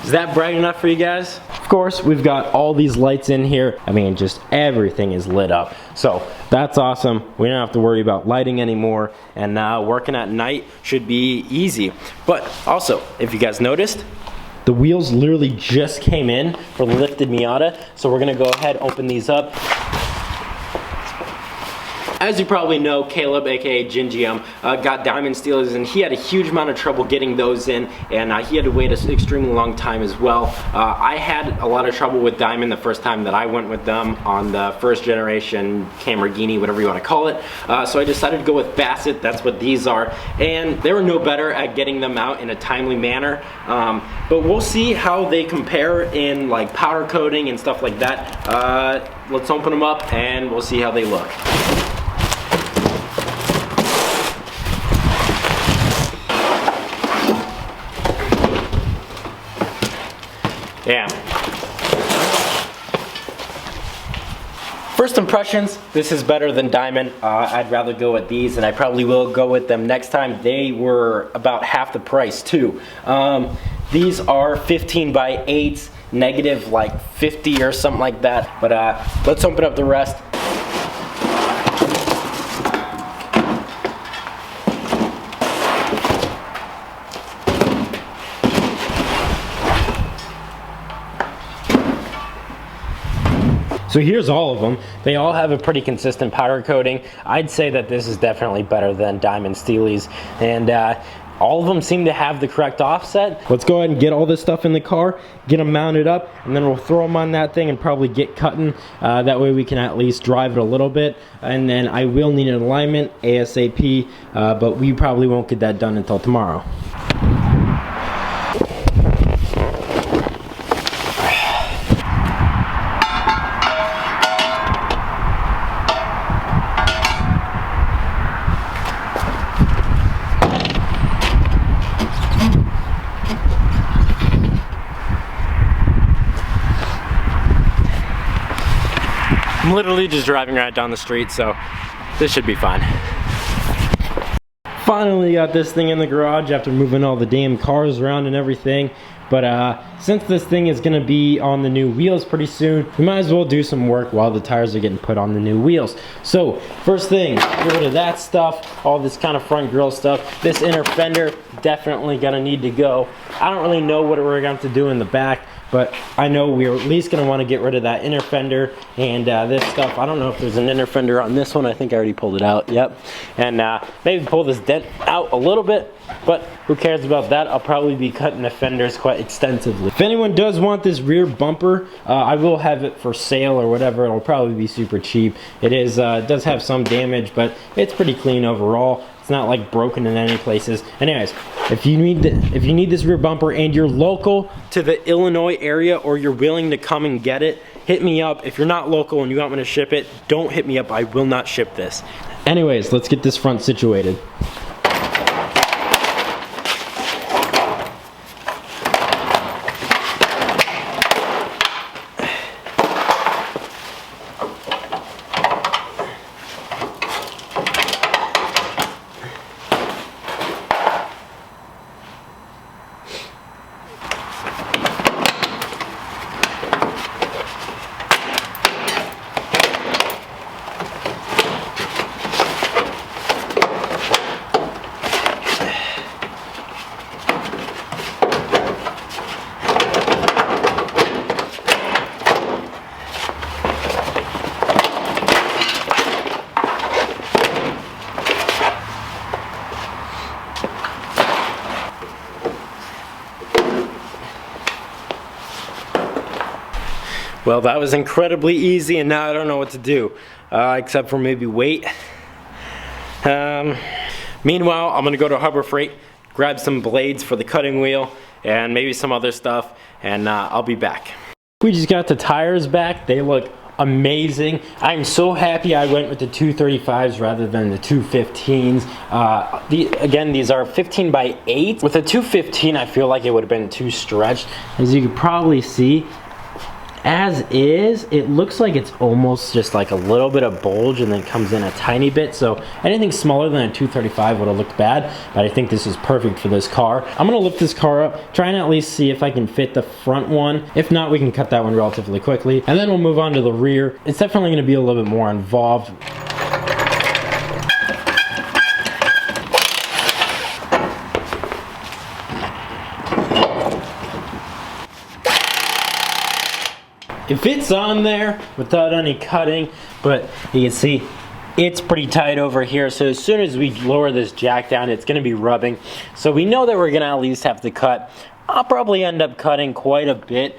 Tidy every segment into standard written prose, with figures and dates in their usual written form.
Is that bright enough for you guys? Of course, we've got all these lights in here. I mean, just everything is lit up. So that's awesome. We don't have to worry about lighting anymore. And now working at night should be easy. But also, if you guys noticed, the wheels literally just came in for the lifted Miata. So we're gonna go ahead, open these up. As you probably know, Caleb, aka Gingium, got diamond steelers, and he had a huge amount of trouble getting those in, and he had to wait an extremely long time as well. I had a lot of trouble with diamond the first time that I went with them on the first generation Lamborghini, whatever you want to call it. So I decided to go with Bassett. That's what these are, and they were no better at getting them out in a timely manner. But we'll see how they compare in like powder coating and stuff like that. Let's open them up and we'll see how they look. Yeah. First impressions, this is better than diamond. I'd rather go with these, and I probably will go with them next time. They were about half the price too. These are 15 by 8s, negative like 50 or something like that. But let's open up the rest. So here's all of them. They all have a pretty consistent powder coating. I'd say that this is definitely better than Diamond Steelies, and all of them seem to have the correct offset. Let's go ahead and get all this stuff in the car, get them mounted up, and then we'll throw them on that thing and probably get cutting. That way we can at least drive it a little bit, and then I will need an alignment ASAP, but we probably won't get that done until tomorrow. I'm literally just driving right down the street, so this should be fine. Finally got this thing in the garage after moving all the damn cars around and everything. But since this thing is gonna be on the new wheels pretty soon, we might as well do some work while the tires are getting put on the new wheels. So first thing, get rid of that stuff, all this kind of front grille stuff. This inner fender, definitely gonna need to go. I don't really know what we're going to do in the back, but I know we're at least gonna wanna get rid of that inner fender and this stuff. I don't know if there's an inner fender on this one. I think I already pulled it out, yep. And maybe pull this dent out a little bit, but who cares about that? I'll probably be cutting the fenders quite extensively. If anyone does want this rear bumper, I will have it for sale or whatever. It'll probably be super cheap. It is, it does have some damage, but it's pretty clean overall. It's not like broken in any places. Anyways, if you need this rear bumper and you're local to the Illinois area or you're willing to come and get it, hit me up. If you're not local and you want me to ship it, don't hit me up. I will not ship this. Anyways, let's get this front situated. Well, that was incredibly easy, and now I don't know what to do, except for maybe wait. Meanwhile, I'm gonna go to Harbor Freight, grab some blades for the cutting wheel, and maybe some other stuff, and I'll be back. We just got the tires back. They look amazing. I'm so happy I went with the 235s rather than the 215s. Again, these are 15 by 8. With a 215, I feel like it would have been too stretched. As you can probably see, as is, it looks like it's almost just like a little bit of bulge and then comes in a tiny bit. So anything smaller than a 235 would have looked bad, but I think this is perfect for this car. I'm gonna lift this car up, try and at least see if I can fit the front one. If not, we can cut that one relatively quickly, and then we'll move on to the rear. It's definitely gonna be a little bit more involved. It fits on there without any cutting, but you can see it's pretty tight over here. So as soon as we lower this jack down, it's gonna be rubbing. So we know that we're gonna at least have to cut. I'll probably end up cutting quite a bit.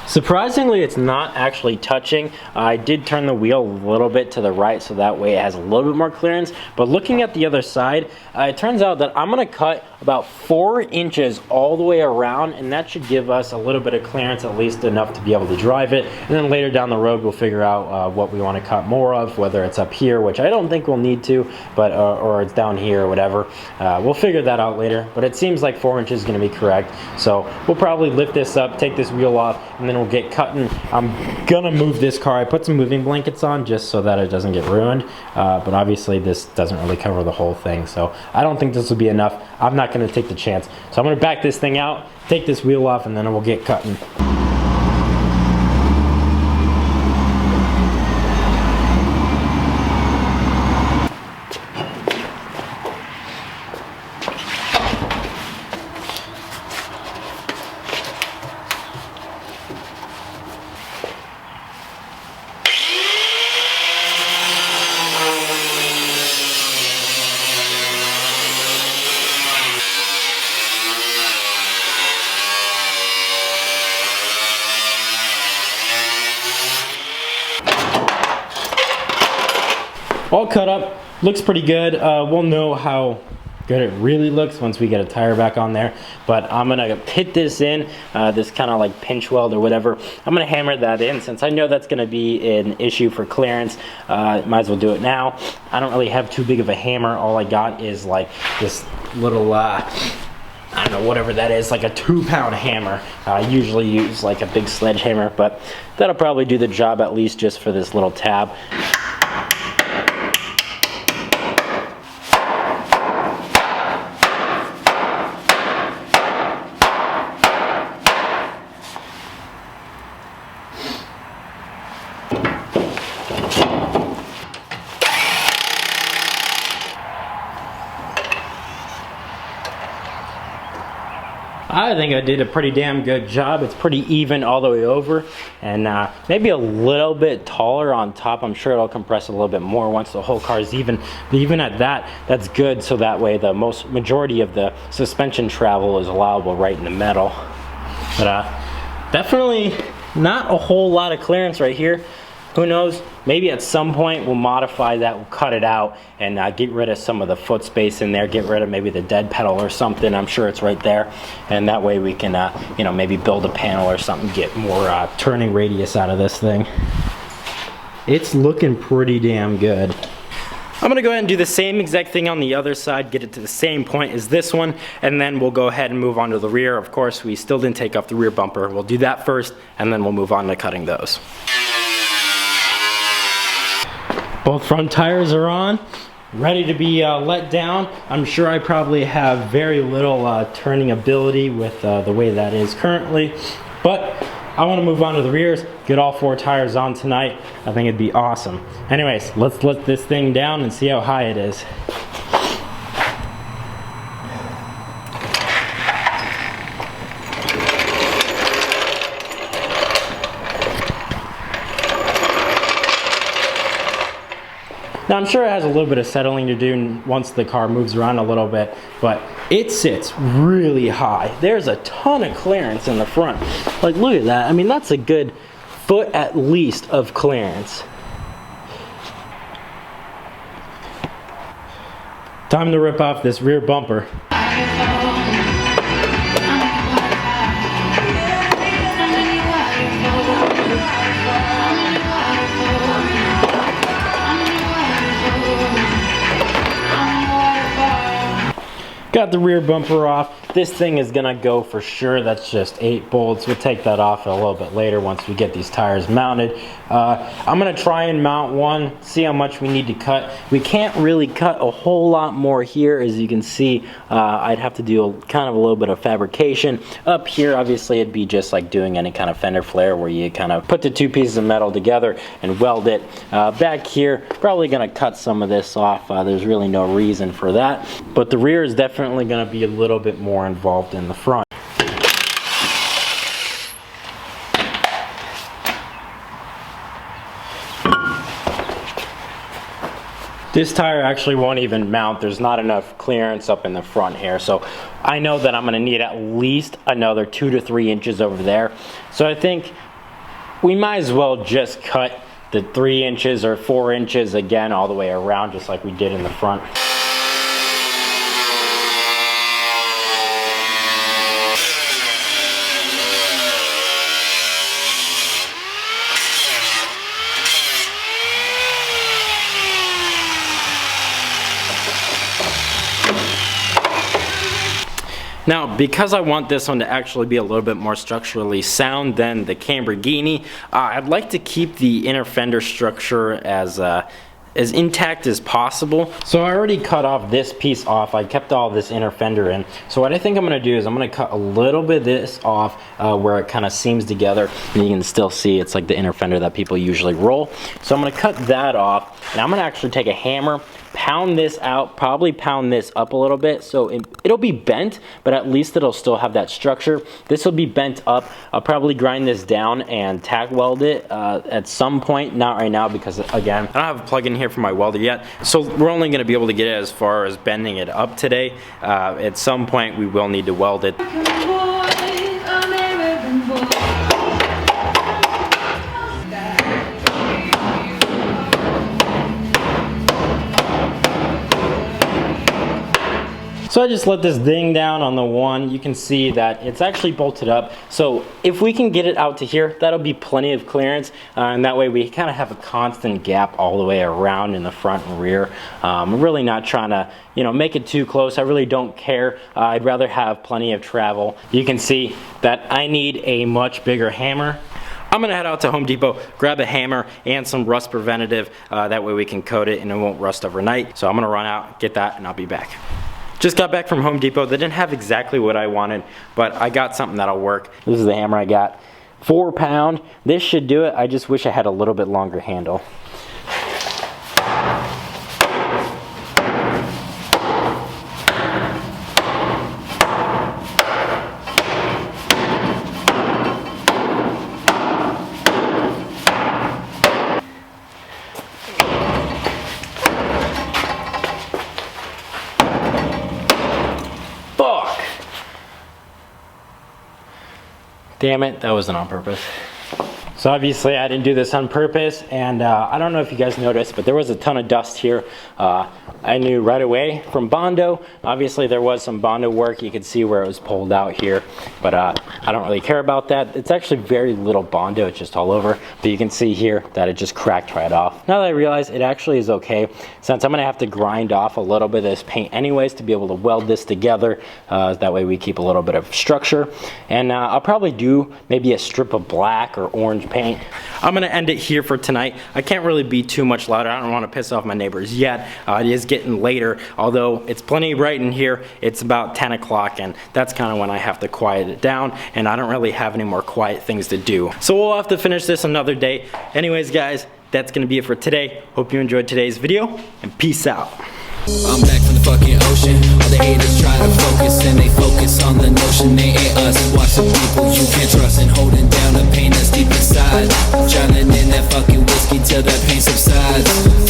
Surprisingly, it's not actually touching. I did turn the wheel a little bit to the right so that way it has a little bit more clearance. But looking at the other side, it turns out that I'm gonna cut about 4 inches all the way around, and that should give us a little bit of clearance, at least enough to be able to drive it. And then later down the road, we'll figure out what we wanna cut more of, whether it's up here, which I don't think we'll need to, but or it's down here or whatever. We'll figure that out later, but it seems like 4 inches is gonna be correct. So we'll probably lift this up, take this wheel off, and then we'll get cutting. I'm gonna move this car. I put some moving blankets on just so that it doesn't get ruined, but obviously this doesn't really cover the whole thing, so I don't think this will be enough. I'm not gonna take the chance. So I'm gonna back this thing out, take this wheel off, and then we'll get cutting. All cut up, looks pretty good. We'll know how good it really looks once we get a tire back on there, but I'm gonna hit this in, this kind of like pinch weld or whatever. I'm gonna hammer that in since I know that's gonna be an issue for clearance. Might as well do it now. I don't really have too big of a hammer. All I got is like this little, I don't know, whatever that is, like a 2-pound hammer. I usually use like a big sledgehammer, but that'll probably do the job at least just for this little tab. I think I did a pretty damn good job. It's pretty even all the way over, and maybe a little bit taller on top. I'm sure it'll compress a little bit more once the whole car is even. But even at that, that's good, so that way the majority of the suspension travel is allowable right in the middle. But definitely not a whole lot of clearance right here. Who knows, maybe at some point we'll modify that, we'll cut it out and get rid of some of the foot space in there, get rid of maybe the dead pedal or something. I'm sure it's right there, and that way we can you know, maybe build a panel or something, get more turning radius out of this thing. It's looking pretty damn good. I'm gonna go ahead and do the same exact thing on the other side, get it to the same point as this one, and then we'll go ahead and move on to the rear. Of course, we still didn't take off the rear bumper. We'll do that first, and then we'll move on to cutting those. Both front tires are on, ready to be let down. I'm sure I probably have very little turning ability with the way that is currently, but I want to move on to the rears, get all 4 tires on tonight. I think it'd be awesome. Anyways, let's let this thing down and see how high it is. Now I'm sure it has a little bit of settling to do once the car moves around a little bit, but it sits really high. There's a ton of clearance in the front. Like, look at that. I mean, that's a good foot at least of clearance. Time to rip off this rear bumper. Got the rear bumper off. This thing is gonna go for sure. That's just 8 bolts. We'll take that off a little bit later once we get these tires mounted. I'm gonna try and mount one, see how much we need to cut. We can't really cut a whole lot more here. As you can see, I'd have to do kind of a little bit of fabrication. Up here, obviously, it'd be just like doing any kind of fender flare where you kind of put the 2 pieces of metal together and weld it. Back here, probably gonna cut some of this off. There's really no reason for that. But the rear is definitely gonna be a little bit more involved in the front. This tire actually won't even mount. There's not enough clearance up in the front here. So I know that I'm gonna need at least another 2 to 3 inches over there. So I think we might as well just cut the 3 inches or 4 inches again all the way around, just like we did in the front. Now, because I want this one to actually be a little bit more structurally sound than the Lamborghini, I'd like to keep the inner fender structure as intact as possible. So I already cut off this piece off. I kept all this inner fender in. So what I think I'm gonna do is I'm gonna cut a little bit of this off where it kind of seams together, and you can still see it's like the inner fender that people usually roll. So I'm gonna cut that off, and I'm gonna actually take a hammer, pound this out, probably pound this up a little bit so it'll be bent, but at least it'll still have that structure. This will be bent up. I'll probably grind this down and tack weld it at some point, not right now because again, I don't have a plug-in here for my welder yet, so we're only going to be able to get it as far as bending it up today. At some point we will need to weld it. So I just let this ding down on the one. You can see that it's actually bolted up. So if we can get it out to here, that'll be plenty of clearance. And that way we kind of have a constant gap all the way around in the front and rear. I'm really not trying to, make it too close. I really don't care. I'd rather have plenty of travel. You can see that I need a much bigger hammer. I'm gonna head out to Home Depot, grab a hammer and some rust preventative. That way we can coat it and it won't rust overnight. So I'm gonna run out, get that, and I'll be back. Just got back from Home Depot. They didn't have exactly what I wanted, but I got something that'll work. This is the hammer I got. 4 pound. This should do it. I just wish I had a little bit longer handle. Damn it, that wasn't on purpose. So obviously I didn't do this on purpose, and I don't know if you guys noticed, but there was a ton of dust here. I knew right away from Bondo. Obviously there was some Bondo work. You could see where it was pulled out here, but I don't really care about that. It's actually very little Bondo, it's just all over. But you can see here that it just cracked right off. Now that I realize it actually is okay, since I'm gonna have to grind off a little bit of this paint anyways to be able to weld this together. That way we keep a little bit of structure. And I'll probably do maybe a strip of black or orange paint. I'm gonna end it here for tonight. I can't really be too much louder. I don't wanna piss off my neighbors yet. It is getting later, although it's plenty bright in here. It's about 10 o'clock, and that's kind of when I have to quiet it down, and I don't really have any more quiet things to do. So we'll have to finish this another day. Anyways, guys, that's gonna be it for today. Hope you enjoyed today's video, and peace out. I'm back from the fucking ocean. All the haters try to focus, and they focus on the notion they ain't us. Watch the people you can't trust, and holding down the pain that's deep inside. Drowning in that fucking whiskey till that pain subsides.